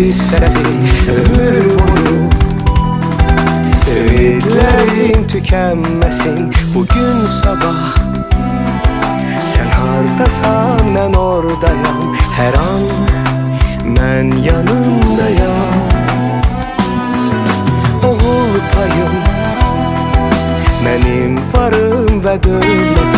istəsin ömür boyu. Ümidlərim tükənməsin bugün sabah. Sən hardasan, mən oradayam, hər an mən yanındayam. Oğul payım, mənim varım və dövlətim.